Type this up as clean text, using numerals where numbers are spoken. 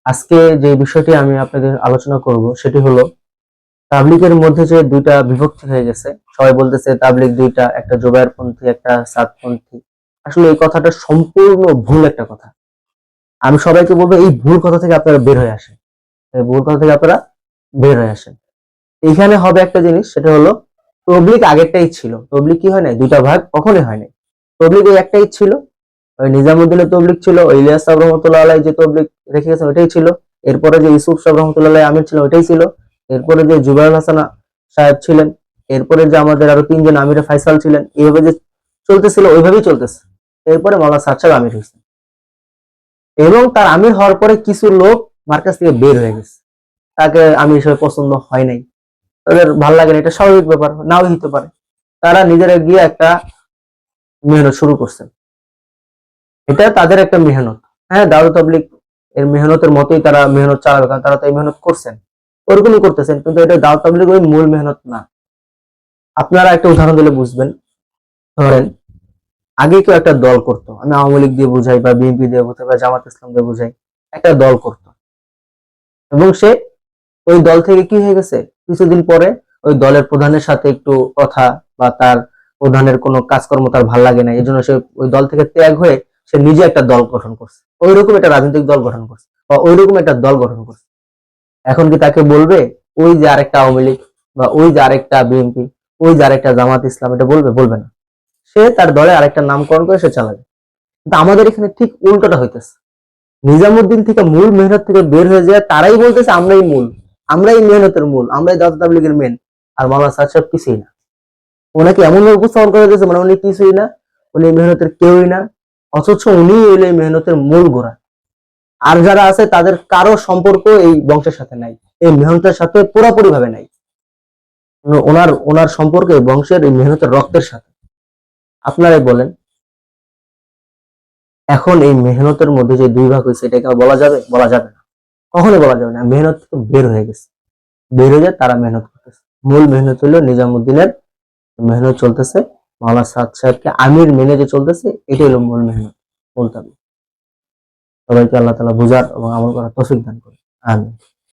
আজকে যে বিষয়টি আমি আপনাদের আলোচনা করব সেটি হলো তাবলিগের মধ্যে যে দুইটা বিভক্তি হয়ে গেছে। সবাই বলতেছে তাবলিগ দুইটা, একটা জোবায়েরপন্থী একটা সাদপন্থী। আসলে এই কথাটা সম্পূর্ণ ভুল একটা কথা। আমি সবাইকে বলবো এই ভুল কথা থেকে আপনারা বের হয়ে আসেন। এই ভুল কথা থেকে আপনারা বের হয়ে আসেন। এইখানে হবে একটা জিনিস, সেটা হলো তবলিগ আগেরটাই ছিল। তবলিগ কি হয় নাই, দুইটা ভাগ কখনোই হয় নাই। তবলিগ ওই একটাই ছিল। ওই নিজামুদ্দিনের তবলিগ ছিল, ওই ইলিয়াস সাহেব রহমতুল্লাহ আলাই যে তবলিগ রেখে গেছেন ওইটাই ছিল। এরপরে যে ইউসুফ সাহেব রহমতুল্লাহ আলাই আমির ছিল ওইটাই ছিল। এরপরে যে জুবাইর হাসান সাহেব ছিলেন, এরপরে যে আমাদের আরো তিনজন আমিরে ফাইসাল ছিলেন, এইভাবে যে চলতেছিল ওইভাবেই চলতেছে। এরপরে মাওলানা সাদ সাহেব আমির হয়েছেন এবং তার আমির হওয়ার পরে কিছু লোক মার্কাজ থেকে বের হয়ে গেছে। তাকে আমির হিসেবে পছন্দ হয় নাই, তাদের ভালো লাগে না, এটা স্বাভাবিক ব্যাপার, নাও হইতে পারে। তারা নিজেরা গিয়ে একটা মেহনত শুরু করছেন, এটা তাদের একটা মেহনত। হ্যাঁ, দাওয়াত তাবলীগ এর মেহনতের মতোই তারা মেহনত চালাবে, কারণ তারা তো এই মেহনত করছেন, ওরকমই করতেছেন, কিন্তু এটা দাওয়াত তাবলীগ ওই মূল মেহনত না। আপনারা একটা উদাহরণ দিলে বুঝবেন। ধরেন আগে কেউ একটা দল করতো, আমি আওয়ামী লীগ দিয়ে বুঝাই বা বিএনপি দিয়ে বুঝাই বা জামাত ইসলাম দিয়ে বুঝাই, একটা দল করতো এবং সে ওই দল থেকে কি হয়ে গেছে, কিছুদিন পরে ওই দলের প্রধানের সাথে একটু কথা বা তার প্রধানের কোনো কাজকর্ম তার ভাল লাগে না, এই জন্য সে ওই দল থেকে ত্যাগ হয়ে সে নিজে একটা দল গঠন করছে, ওইরকম একটা রাজনৈতিক দল গঠন করছে বা ওইরকম একটা দল গঠন করছে। এখন কি তাকে বলবে ওই যে আরেকটা আওয়ামী লীগ বা ওই যে আরেকটা বিএনপি, ওই যে আরেকটা জামাত ইসলাম, এটা বলবে? বলবে না। সে তার দলে আরেকটা নামকরণ করে সে চালাবে। কিন্তু আমাদের এখানে ঠিক উল্টোটা হইতেছে। নিজামুদ্দিন থেকে মূল মেহনত থেকে বের হয়ে যায়, তারাই বলতেছে আমরাই মূল, আমরাই মেহনতের মূল, আমরাই দাওয়াত তাবলীগের মেন। আর মাওলানা সাদ সাহেব কিছুই না। ওনাকে এমন ভাবে উপস্থাপন করে দিয়েছে মানে উনি কিছুই না, উনি মেহনতের কেউই না, অথচ উনি হইলে মেহনতের মূল গোড়া। আর যারা আছে তাদের কারো সম্পর্ক এই বংশের সাথে নাই, এই মেহনতের সাথে পুরোপুরি ভাবে নাই। ওনার ওনার সম্পর্ক এই বংশের এই মেহনতের রক্তের সাথে। আপনারাই বলেন, এখন এই মেহনতের মধ্যে যে দুই ভাগ হয়েছে এটাকে বলা যাবে? বলা যাবে না, কখনোই বলা যাবে না। মেহনত থেকে বের হয়ে গেছে, বের হয়ে যায়, তারা মেহনত করতেছে। মূল মেহনত হলো নিজামুদ্দিনের মেহনত চলতেছে, মাওলানা সাদ সাহেবকে আমির মেনে যে চলতেছে, এটাই হলো মূল মেহনত, বলতে হবে। সবাইকে আল্লাহ তাআলা বুঝার এবং আমল করার তৌফিক দান করুন। আমিন।